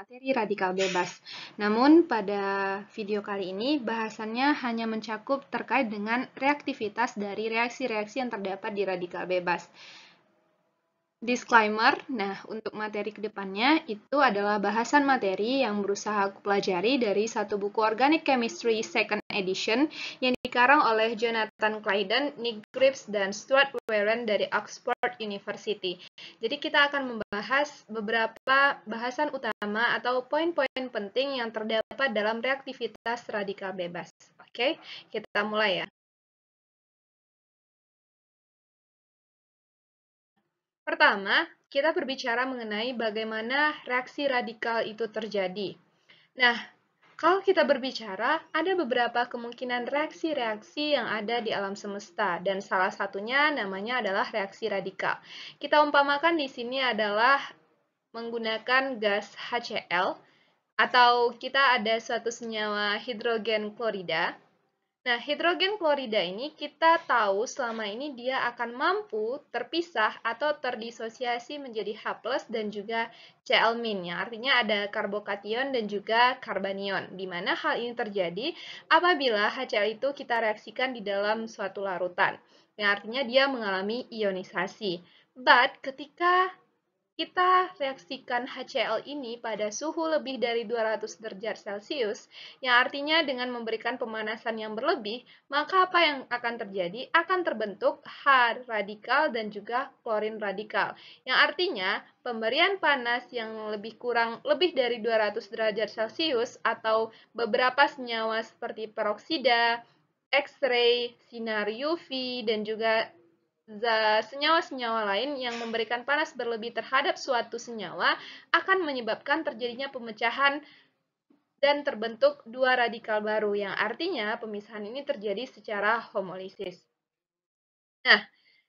materi radikal bebas. Namun pada video kali ini bahasannya hanya mencakup terkait dengan reaktivitas dari reaksi-reaksi yang terdapat di radikal bebas. Disclaimer, nah untuk materi kedepannya itu adalah bahasan materi yang berusaha aku pelajari dari satu buku Organic Chemistry Second Edition yang dikarang oleh Jonathan Clayton, Nick Grips, dan Stuart Warren dari Oxford University. Jadi kita akan membahas beberapa bahasan utama atau poin-poin penting yang terdapat dalam reaktivitas radikal bebas. Oke, kita mulai ya. Pertama, kita berbicara mengenai bagaimana reaksi radikal itu terjadi. Nah, kalau kita berbicara, ada beberapa kemungkinan reaksi-reaksi yang ada di alam semesta, dan salah satunya namanya adalah reaksi radikal. Kita umpamakan di sini adalah menggunakan gas HCl, atau kita ada suatu senyawa hidrogen klorida. Nah, hidrogen klorida ini kita tahu selama ini dia akan mampu terpisah atau terdisosiasi menjadi H+ dan juga Cl-, yang artinya ada karbokation dan juga karbanion, di mana hal ini terjadi apabila HCl itu kita reaksikan di dalam suatu larutan, yang artinya dia mengalami ionisasi. But ketika kita reaksikan HCl ini pada suhu lebih dari 200 derajat Celcius, yang artinya dengan memberikan pemanasan yang berlebih, maka apa yang akan terjadi? Akan terbentuk H radikal dan juga klorin radikal. Yang artinya, pemberian panas yang lebih dari 200 derajat Celcius atau beberapa senyawa seperti peroksida, X-ray, sinar UV, dan juga senyawa-senyawa lain yang memberikan panas berlebih terhadap suatu senyawa akan menyebabkan terjadinya pemecahan dan terbentuk dua radikal baru, yang artinya pemisahan ini terjadi secara homolisis. Nah,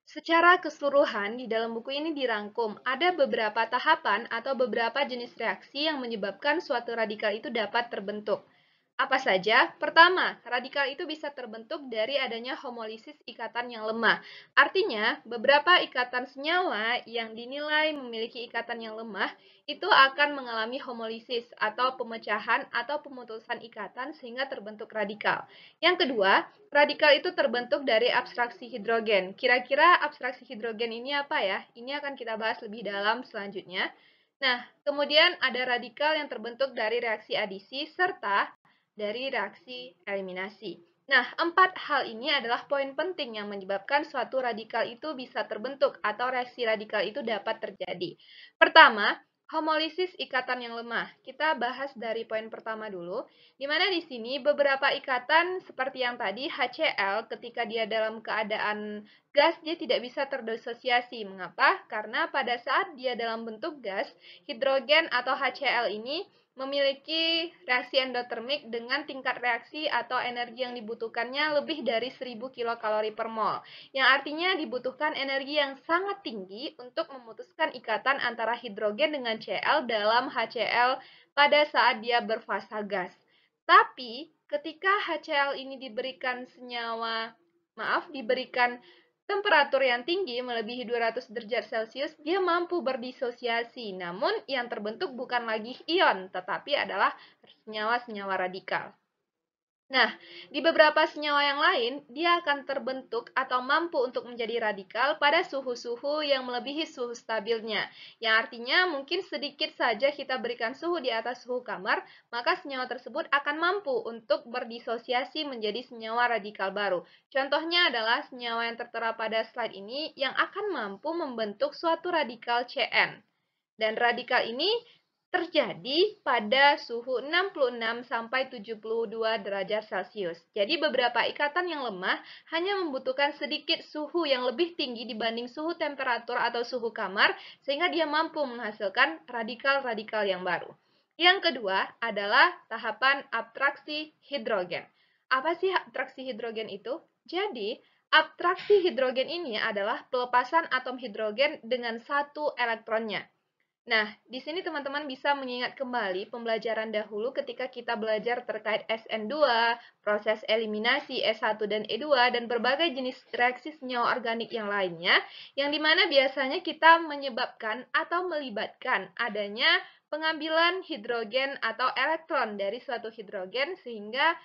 secara keseluruhan di dalam buku ini dirangkum ada beberapa tahapan atau beberapa jenis reaksi yang menyebabkan suatu radikal itu dapat terbentuk. Apa saja? Pertama, radikal itu bisa terbentuk dari adanya homolisis ikatan yang lemah. Artinya, beberapa ikatan senyawa yang dinilai memiliki ikatan yang lemah itu akan mengalami homolisis atau pemecahan atau pemutusan ikatan sehingga terbentuk radikal. Yang kedua, radikal itu terbentuk dari abstraksi hidrogen. Kira-kira abstraksi hidrogen ini apa ya? Ini akan kita bahas lebih dalam selanjutnya. Nah, kemudian ada radikal yang terbentuk dari reaksi adisi serta dari reaksi eliminasi. Nah, 4 hal ini adalah poin penting yang menyebabkan suatu radikal itu bisa terbentuk atau reaksi radikal itu dapat terjadi. Pertama, homolisis ikatan yang lemah. Kita bahas dari poin pertama dulu, di mana di sini beberapa ikatan seperti yang tadi HCl ketika dia dalam keadaan gas dia tidak bisa terdisosiasi. Mengapa? Karena pada saat dia dalam bentuk gas, hidrogen atau HCl ini memiliki reaksi endotermik dengan tingkat reaksi atau energi yang dibutuhkannya lebih dari 1000 kilokalori per mol, yang artinya dibutuhkan energi yang sangat tinggi untuk memutuskan ikatan antara hidrogen dengan Cl dalam HCl pada saat dia berfasa gas. Tapi ketika HCl ini diberikan temperatur yang tinggi melebihi 200 derajat Celcius, dia mampu berdisosiasi. Namun yang terbentuk bukan lagi ion, tetapi adalah senyawa-senyawa radikal. Nah, di beberapa senyawa yang lain, dia akan terbentuk atau mampu untuk menjadi radikal pada suhu-suhu yang melebihi suhu stabilnya. Yang artinya mungkin sedikit saja kita berikan suhu di atas suhu kamar, maka senyawa tersebut akan mampu untuk berdisosiasi menjadi senyawa radikal baru. Contohnya adalah senyawa yang tertera pada slide ini yang akan mampu membentuk suatu radikal Cn. Dan radikal ini terjadi pada suhu 66 sampai 72 derajat Celcius. Jadi beberapa ikatan yang lemah hanya membutuhkan sedikit suhu yang lebih tinggi dibanding suhu temperatur atau suhu kamar sehingga dia mampu menghasilkan radikal-radikal yang baru. Yang kedua adalah tahapan abstraksi hidrogen. Apa sih abstraksi hidrogen itu? Jadi, abstraksi hidrogen ini adalah pelepasan atom hidrogen dengan satu elektronnya. Nah, di sini teman-teman bisa mengingat kembali pembelajaran dahulu ketika kita belajar terkait SN2, proses eliminasi S1 dan E2, dan berbagai jenis reaksi senyawa organik yang lainnya, yang dimana biasanya kita menyebabkan atau melibatkan adanya pengambilan hidrogen atau elektron dari suatu hidrogen sehingga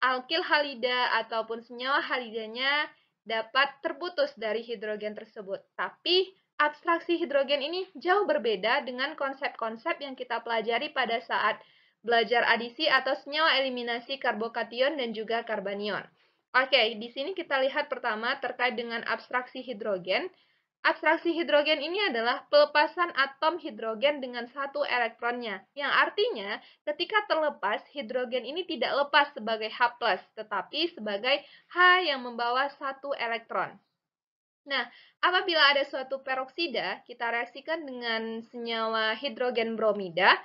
alkil halida ataupun senyawa halidanya dapat terputus dari hidrogen tersebut. Tapi abstraksi hidrogen ini jauh berbeda dengan konsep-konsep yang kita pelajari pada saat belajar adisi atau senyawa eliminasi karbokation dan juga karbanion. Oke, di sini kita lihat pertama terkait dengan abstraksi hidrogen. Abstraksi hidrogen ini adalah pelepasan atom hidrogen dengan satu elektronnya, yang artinya ketika terlepas, hidrogen ini tidak lepas sebagai H+, tetapi sebagai H yang membawa satu elektron. Nah, apabila ada suatu peroksida, kita reaksikan dengan senyawa hidrogen bromida,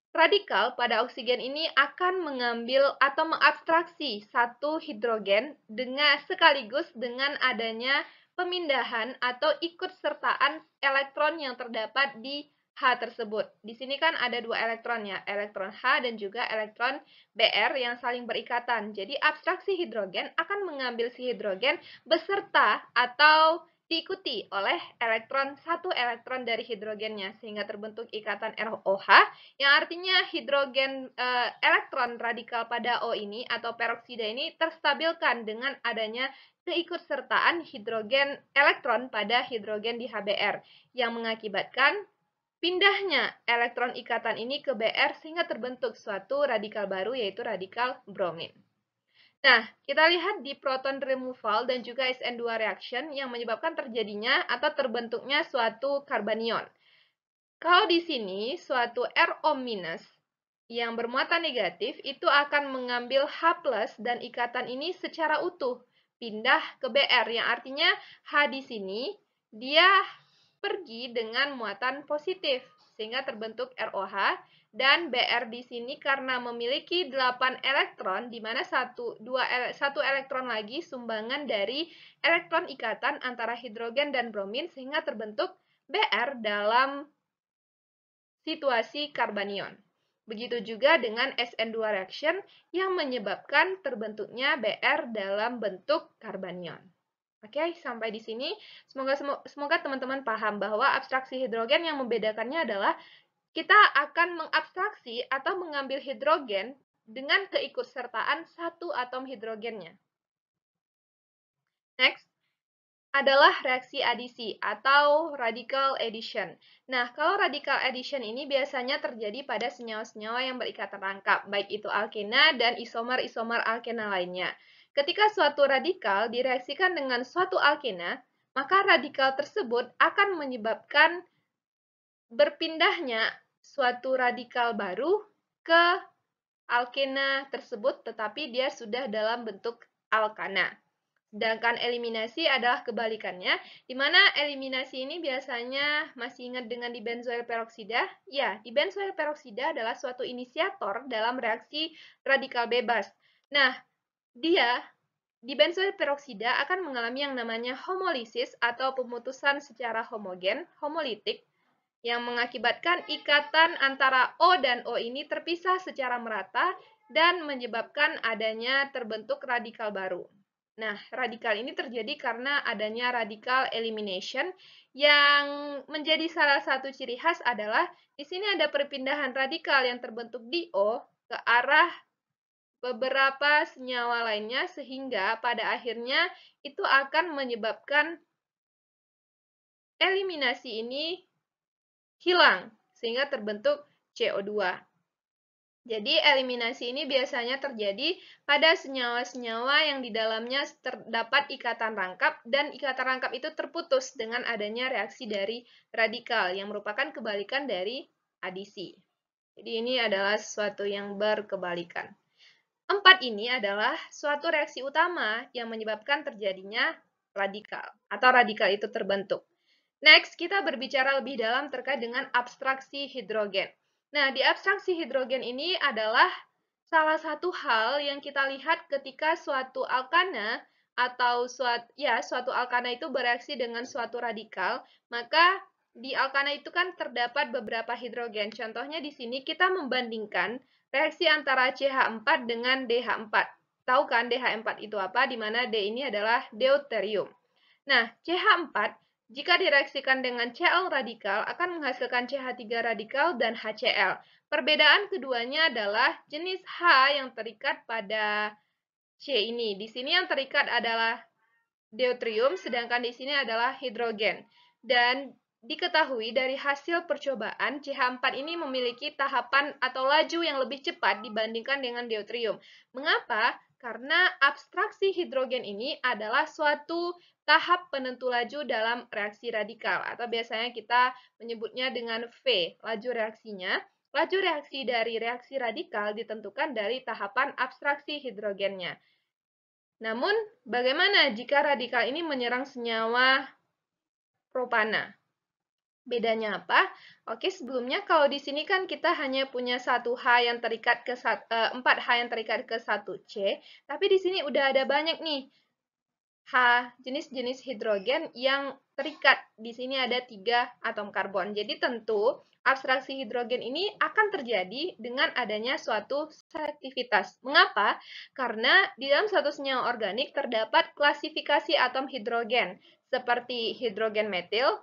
radikal pada oksigen ini akan mengambil atau mengabstraksi satu hidrogen dengan sekaligus dengan adanya pemindahan atau ikutsertaan elektron yang terdapat di H tersebut. Di sini kan ada dua elektron ya, elektron H dan juga elektron Br yang saling berikatan. Jadi abstraksi hidrogen akan mengambil si hidrogen beserta atau diikuti oleh satu elektron dari hidrogennya sehingga terbentuk ikatan ROH yang artinya hidrogen elektron radikal pada O ini atau peroksida ini terstabilkan dengan adanya keikutsertaan hidrogen elektron pada hidrogen di HBr yang mengakibatkan pindahnya elektron ikatan ini ke Br sehingga terbentuk suatu radikal baru yaitu radikal bromin. Nah, kita lihat di proton removal dan juga SN2 reaction yang menyebabkan terjadinya atau terbentuknya suatu karbanion. Kalau di sini suatu RO- yang bermuatan negatif itu akan mengambil H+ dan ikatan ini secara utuh pindah ke Br yang artinya H di sini dia pergi dengan muatan positif sehingga terbentuk ROH dan Br di sini karena memiliki 8 elektron di mana satu elektron lagi sumbangan dari elektron ikatan antara hidrogen dan bromin sehingga terbentuk Br dalam situasi karbanion. Begitu juga dengan SN2 reaction yang menyebabkan terbentuknya Br dalam bentuk karbanion. Oke, sampai di sini. Semoga teman-teman paham bahwa abstraksi hidrogen yang membedakannya adalah kita akan mengabstraksi atau mengambil hidrogen dengan keikutsertaan satu atom hidrogennya. Next adalah reaksi adisi atau radical addition. Nah, kalau radical addition ini biasanya terjadi pada senyawa-senyawa yang berikatan rangkap, baik itu alkena dan isomer-isomer alkena lainnya. Ketika suatu radikal direaksikan dengan suatu alkena, maka radikal tersebut akan menyebabkan berpindahnya suatu radikal baru ke alkena tersebut, tetapi dia sudah dalam bentuk alkana. Sedangkan eliminasi adalah kebalikannya, di mana eliminasi ini biasanya masih ingat dengan dibenzoil peroksida? Ya, dibenzoil peroksida adalah suatu inisiator dalam reaksi radikal bebas. Nah, dibenzoil peroksida akan mengalami yang namanya homolisis atau pemutusan secara homogen, homolitik, yang mengakibatkan ikatan antara O dan O ini terpisah secara merata dan menyebabkan adanya terbentuk radikal baru. Nah, radikal ini terjadi karena adanya radikal elimination yang menjadi salah satu ciri khas adalah di sini ada perpindahan radikal yang terbentuk di O ke arah beberapa senyawa lainnya sehingga pada akhirnya itu akan menyebabkan eliminasi ini hilang sehingga terbentuk CO2. Jadi eliminasi ini biasanya terjadi pada senyawa-senyawa yang di dalamnya terdapat ikatan rangkap dan ikatan rangkap itu terputus dengan adanya reaksi dari radikal yang merupakan kebalikan dari adisi. Jadi ini adalah sesuatu yang berkebalikan. 4 ini adalah suatu reaksi utama yang menyebabkan terjadinya radikal atau radikal itu terbentuk. Next, kita berbicara lebih dalam terkait dengan abstraksi hidrogen. Nah, di abstraksi hidrogen ini adalah salah satu hal yang kita lihat ketika suatu alkana atau suatu alkana itu bereaksi dengan suatu radikal, maka di alkana itu kan terdapat beberapa hidrogen. Contohnya di sini kita membandingkan reaksi antara CH4 dengan DH4. Tahu kan DH4 itu apa? Di mana D ini adalah deuterium. Nah, CH4 Jika direaksikan dengan Cl radikal, akan menghasilkan CH3 radikal dan HCl. Perbedaan keduanya adalah jenis H yang terikat pada C ini. Di sini yang terikat adalah deuterium, sedangkan di sini adalah hidrogen. Dan diketahui dari hasil percobaan, CH4 ini memiliki tahapan atau laju yang lebih cepat dibandingkan dengan deuterium. Mengapa? Karena abstraksi hidrogen ini adalah suatu tahap penentu laju dalam reaksi radikal, atau biasanya kita menyebutnya dengan V, laju reaksinya. Laju reaksi dari reaksi radikal ditentukan dari tahapan abstraksi hidrogennya. Namun, bagaimana jika radikal ini menyerang senyawa propana? Bedanya apa? Oke, sebelumnya kalau di sini kan kita hanya punya 1H yang terikat ke 4H yang terikat ke 1C, tapi di sini udah ada banyak nih jenis-jenis hidrogen yang terikat. Di sini ada 3 atom karbon. Jadi tentu abstraksi hidrogen ini akan terjadi dengan adanya suatu aktivitas. Mengapa? Karena di dalam suatu senyawa organik terdapat klasifikasi atom hidrogen seperti hidrogen metil,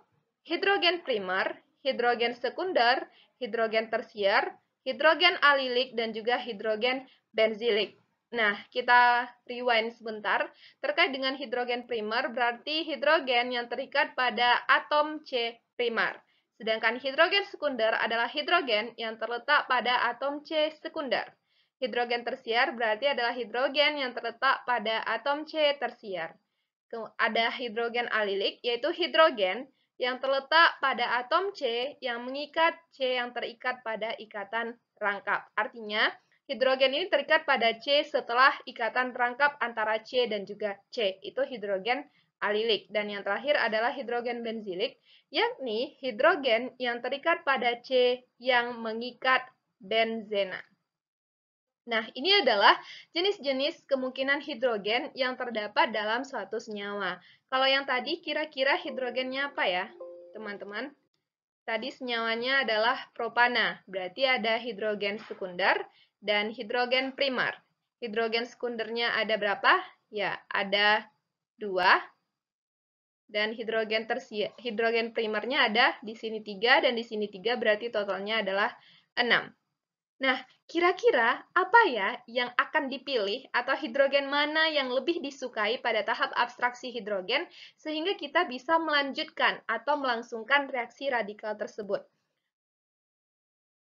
hidrogen primer, hidrogen sekunder, hidrogen tersier, hidrogen alilik, dan juga hidrogen benzilik. Nah, kita rewind sebentar. Terkait dengan hidrogen primer, berarti hidrogen yang terikat pada atom C primer. Sedangkan hidrogen sekunder adalah hidrogen yang terletak pada atom C sekunder. Hidrogen tersier berarti adalah hidrogen yang terletak pada atom C tersier. Ada hidrogen alilik, yaitu hidrogen yang terletak pada atom C yang mengikat C yang terikat pada ikatan rangkap. Artinya, hidrogen ini terikat pada C setelah ikatan rangkap antara C dan juga C. Itu hidrogen alilik. Dan yang terakhir adalah hidrogen benzilik, yakni hidrogen yang terikat pada C yang mengikat benzena. Nah, ini adalah jenis-jenis kemungkinan hidrogen yang terdapat dalam suatu senyawa. Kalau yang tadi kira-kira hidrogennya apa ya, teman-teman? Tadi senyawanya adalah propana, berarti ada hidrogen sekunder dan hidrogen primer. Hidrogen sekundernya ada berapa? Ya, ada 2. Dan hidrogen primernya ada di sini 3 dan di sini 3, berarti totalnya adalah 6. Nah, kira-kira apa ya yang akan dipilih atau hidrogen mana yang lebih disukai pada tahap abstraksi hidrogen sehingga kita bisa melanjutkan atau melangsungkan reaksi radikal tersebut?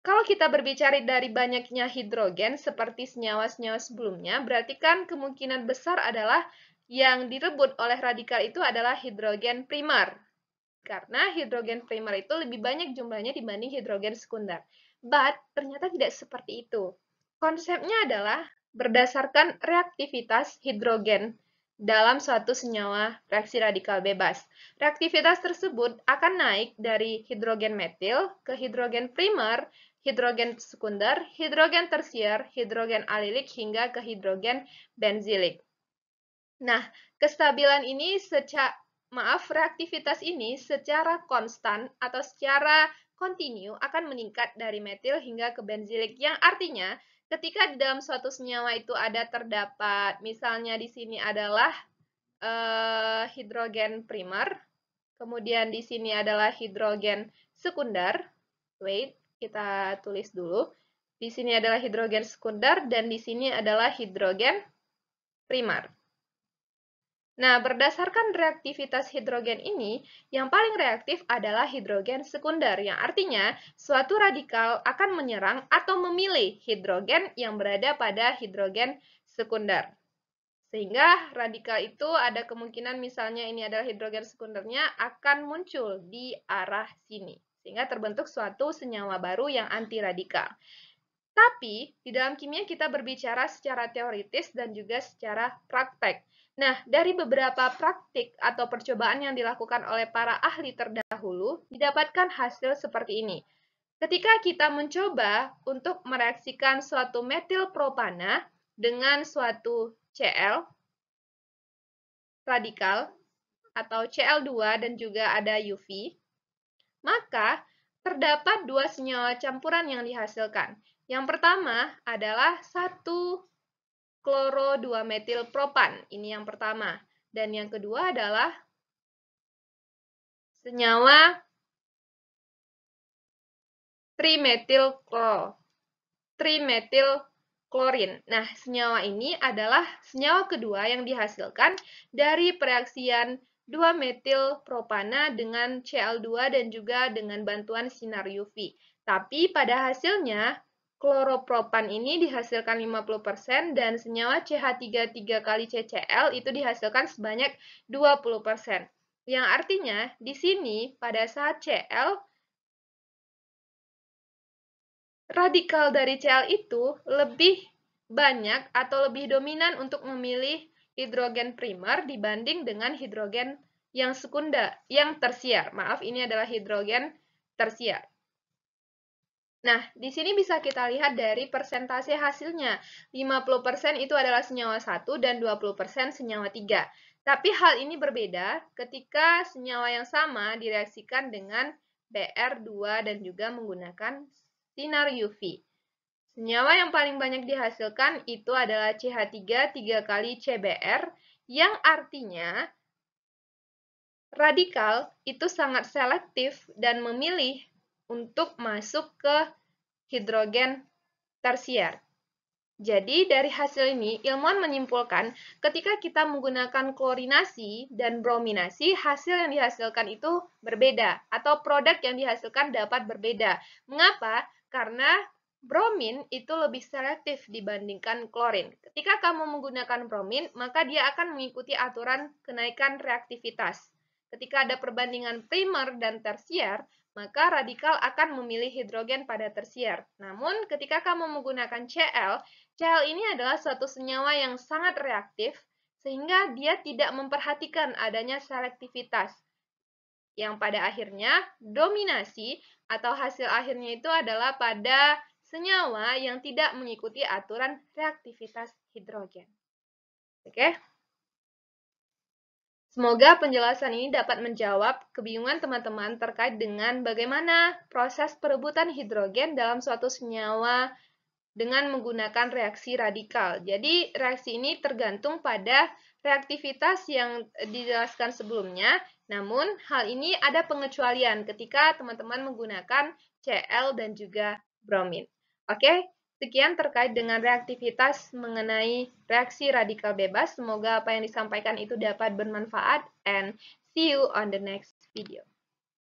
Kalau kita berbicara dari banyaknya hidrogen seperti senyawa-senyawa sebelumnya, berarti kan kemungkinan besar adalah yang direbut oleh radikal itu adalah hidrogen primer. Karena hidrogen primer itu lebih banyak jumlahnya dibanding hidrogen sekunder. But, ternyata tidak seperti itu. Konsepnya adalah berdasarkan reaktivitas hidrogen dalam suatu senyawa reaksi radikal bebas. Reaktivitas tersebut akan naik dari hidrogen metil ke hidrogen primer, hidrogen sekunder, hidrogen tersier, hidrogen alilik, hingga ke hidrogen benzilik. Nah, kestabilan ini reaktivitas ini secara konstan atau secara kontinu akan meningkat dari metil hingga ke benzilik, yang artinya ketika di dalam suatu senyawa itu terdapat, misalnya di sini adalah hidrogen primer, kemudian di sini adalah hidrogen sekunder. Wait, kita tulis dulu. Di sini adalah hidrogen sekunder dan di sini adalah hidrogen primer. Nah, berdasarkan reaktivitas hidrogen ini, yang paling reaktif adalah hidrogen sekunder, yang artinya suatu radikal akan menyerang atau memilih hidrogen yang berada pada hidrogen sekunder. Sehingga radikal itu ada kemungkinan misalnya ini adalah hidrogen sekundernya akan muncul di arah sini. Sehingga terbentuk suatu senyawa baru yang anti radikal. Tapi, di dalam kimia kita berbicara secara teoritis dan juga secara praktek. Nah, dari beberapa praktik atau percobaan yang dilakukan oleh para ahli terdahulu, didapatkan hasil seperti ini. Ketika kita mencoba untuk mereaksikan suatu metil propana dengan suatu Cl radikal atau Cl2 dan juga ada UV, maka terdapat 2 senyawa campuran yang dihasilkan. Yang pertama adalah 1 kloro 2 metil propan. Ini yang pertama. Dan yang kedua adalah senyawa trimetylklorin. Nah, senyawa ini adalah senyawa kedua yang dihasilkan dari pereaksian 2-metilpropana dengan Cl2 dan juga dengan bantuan sinar UV. Tapi pada hasilnya, kloropropan ini dihasilkan 50% dan senyawa CH3 3 kali CCl itu dihasilkan sebanyak 20%. Yang artinya, di sini pada saat Cl, radikal dari Cl itu lebih banyak atau lebih dominan untuk memilih hidrogen primer dibanding dengan hidrogen yang tersier. Maaf, ini adalah hidrogen tersier. Nah, di sini bisa kita lihat dari persentase hasilnya. 50% itu adalah senyawa 1 dan 20% senyawa 3. Tapi hal ini berbeda ketika senyawa yang sama direaksikan dengan Br2 dan juga menggunakan sinar UV. Senyawa yang paling banyak dihasilkan itu adalah CH3 3 kali CBr, yang artinya radikal itu sangat selektif dan memilih untuk masuk ke hidrogen tersier. Jadi, dari hasil ini, ilmuwan menyimpulkan ketika kita menggunakan klorinasi dan brominasi, hasil yang dihasilkan itu berbeda, atau produk yang dihasilkan dapat berbeda. Mengapa? Karena bromin itu lebih selektif dibandingkan klorin. Ketika kamu menggunakan bromin, maka dia akan mengikuti aturan kenaikan reaktivitas. Ketika ada perbandingan primer dan tersier, maka radikal akan memilih hidrogen pada tersier. Namun, ketika kamu menggunakan Cl ini adalah suatu senyawa yang sangat reaktif, sehingga dia tidak memperhatikan adanya selektivitas. Yang pada akhirnya, dominasi atau hasil akhirnya itu adalah pada senyawa yang tidak mengikuti aturan reaktivitas hidrogen. Oke? Semoga penjelasan ini dapat menjawab kebingungan teman-teman terkait dengan bagaimana proses perebutan hidrogen dalam suatu senyawa dengan menggunakan reaksi radikal. Jadi, reaksi ini tergantung pada reaktivitas yang dijelaskan sebelumnya, namun hal ini ada pengecualian ketika teman-teman menggunakan Cl dan juga bromin. Oke? Sekian terkait dengan reaktivitas mengenai reaksi radikal bebas. Semoga apa yang disampaikan itu dapat bermanfaat, and see you on the next video.